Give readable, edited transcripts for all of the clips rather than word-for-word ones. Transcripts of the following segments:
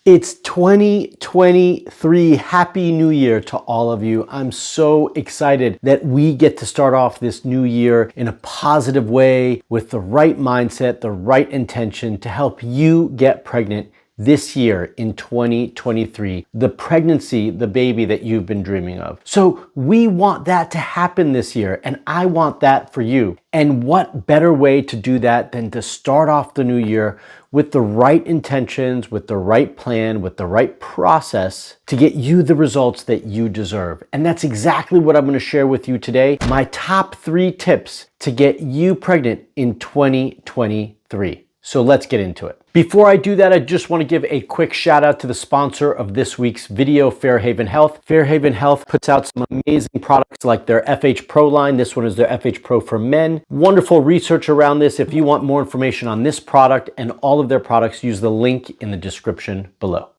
It's 2023. Happy New Year to all of you. I'm so excited that we get to start off this new year in a positive way with the right mindset, the right intention to help you get pregnant this year in 2023, the pregnancy, the baby that you've been dreaming of. So we want that to happen this year, and I want that for you. And what better way to do that than to start off the new year with the right intentions, with the right plan, with the right process to get you the results that you deserve. And that's exactly what I'm going to share with you today. My top 3 tips to get you pregnant in 2023. So let's get into it. Before I do that, I just want to give a quick shout out to the sponsor of this week's video, Fairhaven Health. Fairhaven Health puts out some amazing products like their FH Pro line. This one is their FH Pro for men. Wonderful research around this. If you want more information on this product and all of their products, use the link in the description below.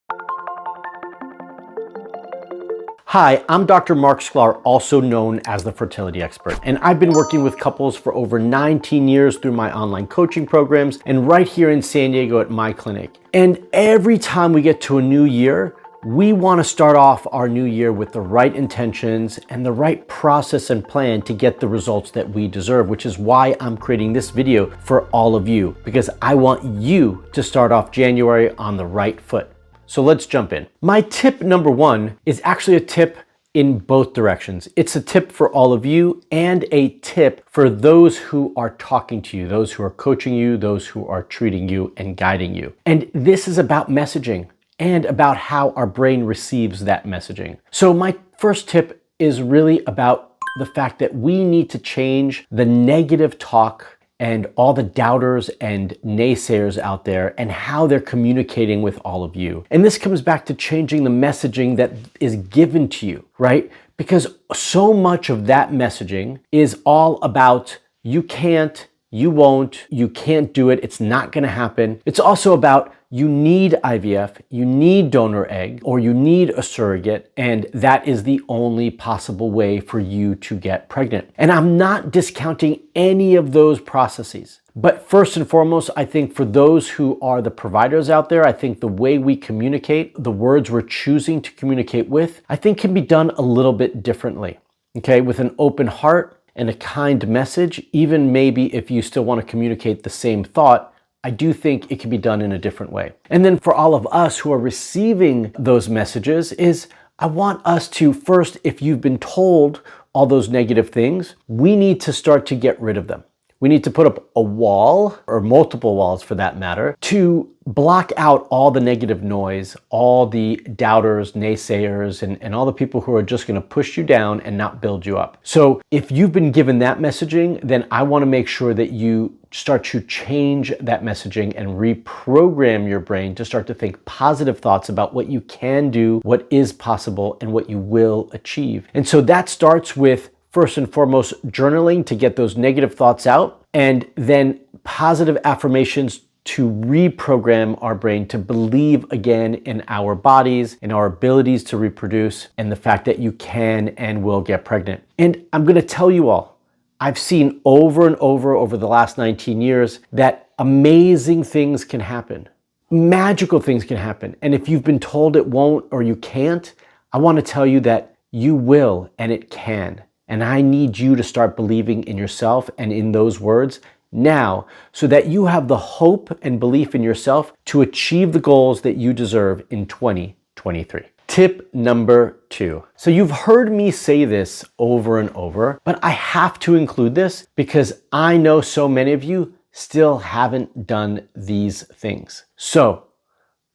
Hi, I'm Dr. Marc Sklar, also known as the fertility expert, and I've been working with couples for over 19 years through my online coaching programs and right here in San Diego at my clinic. And every time we get to a new year, we want to start off our new year with the right intentions and the right process and plan to get the results that we deserve, which is why I'm creating this video for all of you, because I want you to start off January on the right foot. So let's jump in. My tip number 1 is actually a tip in both directions. It's a tip for all of you and a tip for those who are talking to you, those who are coaching you, those who are treating you and guiding you. And this is about messaging and about how our brain receives that messaging. So my first tip is really about the fact that we need to change the negative talk and all the doubters and naysayers out there and how they're communicating with all of you. And this comes back to changing the messaging that is given to you, right? Because so much of that messaging is all about you can't, you won't, you can't do it, it's not gonna happen. It's also about you need IVF, you need donor egg, or you need a surrogate, and that is the only possible way for you to get pregnant. And I'm not discounting any of those processes. But first and foremost, I think for those who are the providers out there, I think the way we communicate, the words we're choosing to communicate with, I think can be done a little bit differently, okay? With an open heart and a kind message, even maybe if you still want to communicate the same thought, I do think it can be done in a different way. And then for all of us who are receiving those messages is I want us to first, if you've been told all those negative things, we need to start to get rid of them. We need to put up a wall, or multiple walls for that matter, to block out all the negative noise, all the doubters, naysayers, and all the people who are just going to push you down and not build you up. So if you've been given that messaging, then I want to make sure that you start to change that messaging and reprogram your brain to start to think positive thoughts about what you can do, what is possible, and what you will achieve. And so that starts with, first and foremost, journaling to get those negative thoughts out, and then positive affirmations to reprogram our brain to believe again in our bodies, in our abilities to reproduce, and the fact that you can and will get pregnant. And I'm going to tell you all, I've seen over and over the last 19 years that amazing things can happen. Magical things can happen. And if you've been told it won't or you can't, I want to tell you that you will and it can. And I need you to start believing in yourself and in those words now so that you have the hope and belief in yourself to achieve the goals that you deserve in 2023. Tip number 2. So you've heard me say this over and over, but I have to include this because I know so many of you still haven't done these things. So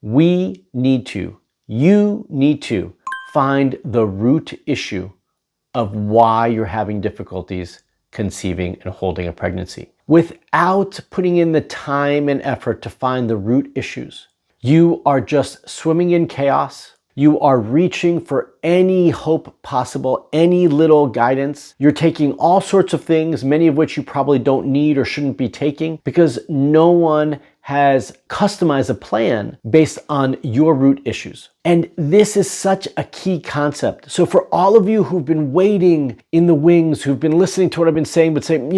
you need to find the root issue of why you're having difficulties conceiving and holding a pregnancy. Without putting in the time and effort to find the root issues, you are just swimming in chaos. You are reaching for any hope possible, any little guidance. You're taking all sorts of things, many of which you probably don't need or shouldn't be taking, because no one has customized a plan based on your root issues. And this is such a key concept. So for all of you who've been waiting in the wings, who've been listening to what I've been saying, but saying,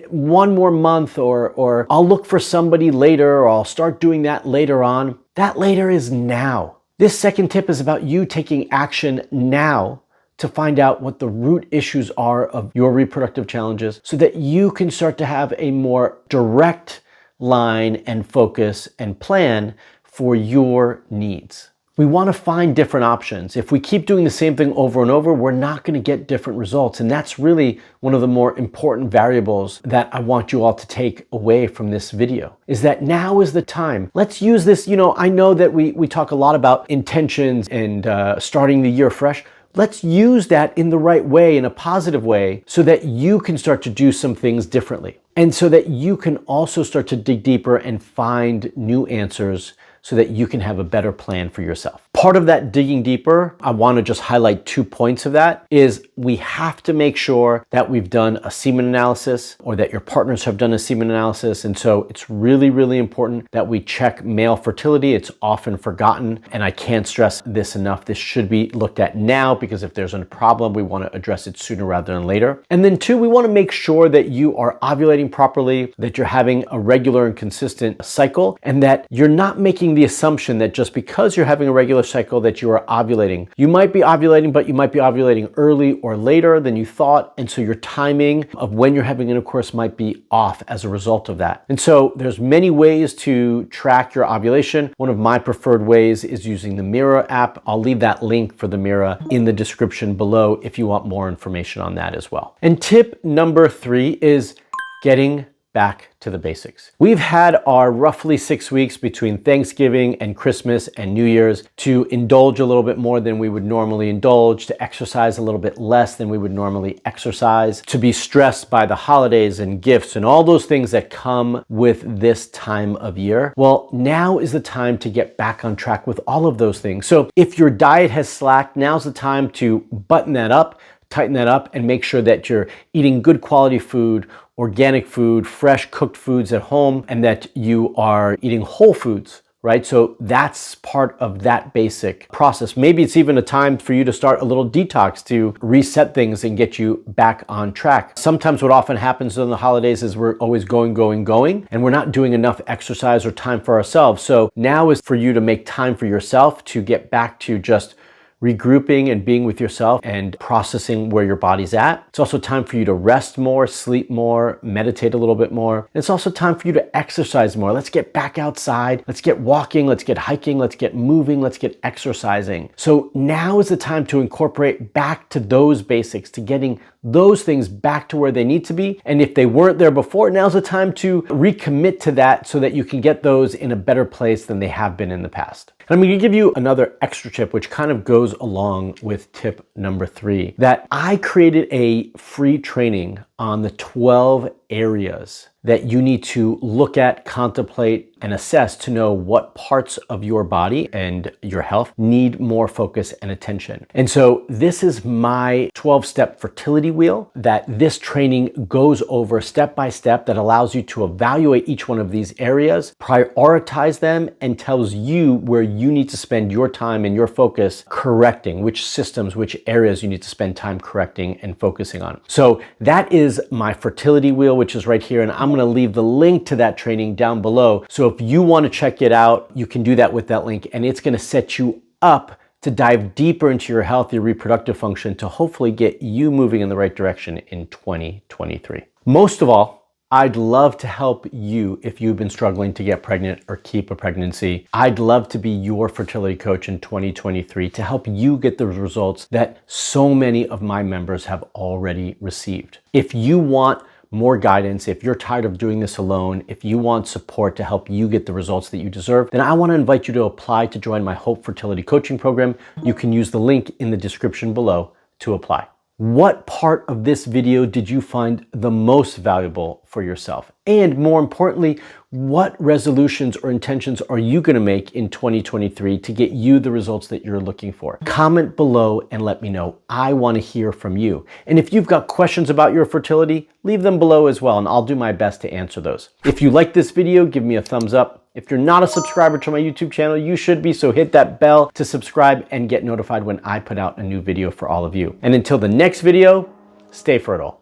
one more month, or I'll look for somebody later, or I'll start doing that later on. That later is now. This second tip is about you taking action now to find out what the root issues are of your reproductive challenges so that you can start to have a more direct line and focus and plan for your needs. We want to find different options. If we keep doing the same thing over and over, we're not going to get different results. And that's really one of the more important variables that I want you all to take away from this video, is that now is the time. Let's use this. I know that we talk a lot about intentions and starting the year fresh. Let's use that in the right way, in a positive way, so that you can start to do some things differently. And so that you can also start to dig deeper and find new answers so that you can have a better plan for yourself. Part of that digging deeper, I want to just highlight 2 points of that, is we have to make sure that we've done a semen analysis, or that your partners have done a semen analysis. And so it's really, really important that we check male fertility. It's often forgotten, and I can't stress this enough. This should be looked at now, because if there's a problem, we want to address it sooner rather than later. And then 2, we want to make sure that you are ovulating properly, that you're having a regular and consistent cycle, and that you're not making the assumption that just because you're having a regular cycle that you are ovulating. You might be ovulating, but you might be ovulating early or later than you thought. And so your timing of when you're having intercourse might be off as a result of that. And so there's many ways to track your ovulation. One of my preferred ways is using the MIRA app. I'll leave that link for the MIRA in the description below if you want more information on that as well. And tip number 3 is getting back to the basics. We've had our roughly 6 weeks between Thanksgiving and Christmas and New Year's to indulge a little bit more than we would normally indulge, to exercise a little bit less than we would normally exercise, to be stressed by the holidays and gifts and all those things that come with this time of year. Well, now is the time to get back on track with all of those things. So if your diet has slacked, now's the time to button that up, tighten that up, and make sure that you're eating good quality food, organic food, fresh cooked foods at home, and that you are eating whole foods, right? So that's part of that basic process. Maybe it's even a time for you to start a little detox to reset things and get you back on track. Sometimes what often happens during the holidays is we're always going, and we're not doing enough exercise or time for ourselves. So now is for you to make time for yourself to get back to just regrouping and being with yourself and processing where your body's at. It's also time for you to rest more, sleep more, meditate a little bit more. And it's also time for you to exercise more. Let's get back outside. Let's get walking. Let's get hiking. Let's get moving. Let's get exercising. So now is the time to incorporate back to those basics, to getting those things back to where they need to be. And if they weren't there before, now's the time to recommit to that so that you can get those in a better place than they have been in the past. And I'm going to give you another extra tip, which kind of goes along with tip number 3, that I created a free training on the 12 areas that you need to look at, contemplate, and assess to know what parts of your body and your health need more focus and attention. And so this is my 12-step fertility wheel that this training goes over step by step, that allows you to evaluate each one of these areas, prioritize them, and tells you where you need to spend your time and your focus correcting, which systems, which areas you need to spend time correcting and focusing on. So that is my fertility wheel, which is right here. And I'm going to leave the link to that training down below. So if you want to check it out, you can do that with that link, and it's going to set you up to dive deeper into your healthy reproductive function to hopefully get you moving in the right direction in 2023. Most of all, I'd love to help you if you've been struggling to get pregnant or keep a pregnancy. I'd love to be your fertility coach in 2023 to help you get the results that so many of my members have already received. If you want more guidance, if you're tired of doing this alone, if you want support to help you get the results that you deserve, then I want to invite you to apply to join my Hope Fertility Coaching Program. You can use the link in the description below to apply. What part of this video did you find the most valuable for yourself? And more importantly, what resolutions or intentions are you going to make in 2023 to get you the results that you're looking for? Comment below and let me know. I want to hear from you. And if you've got questions about your fertility, leave them below as well, and I'll do my best to answer those. If you like this video, give me a thumbs up. If you're not a subscriber to my YouTube channel, you should be, so hit that bell to subscribe and get notified when I put out a new video for all of you. And until the next video, stay fertile.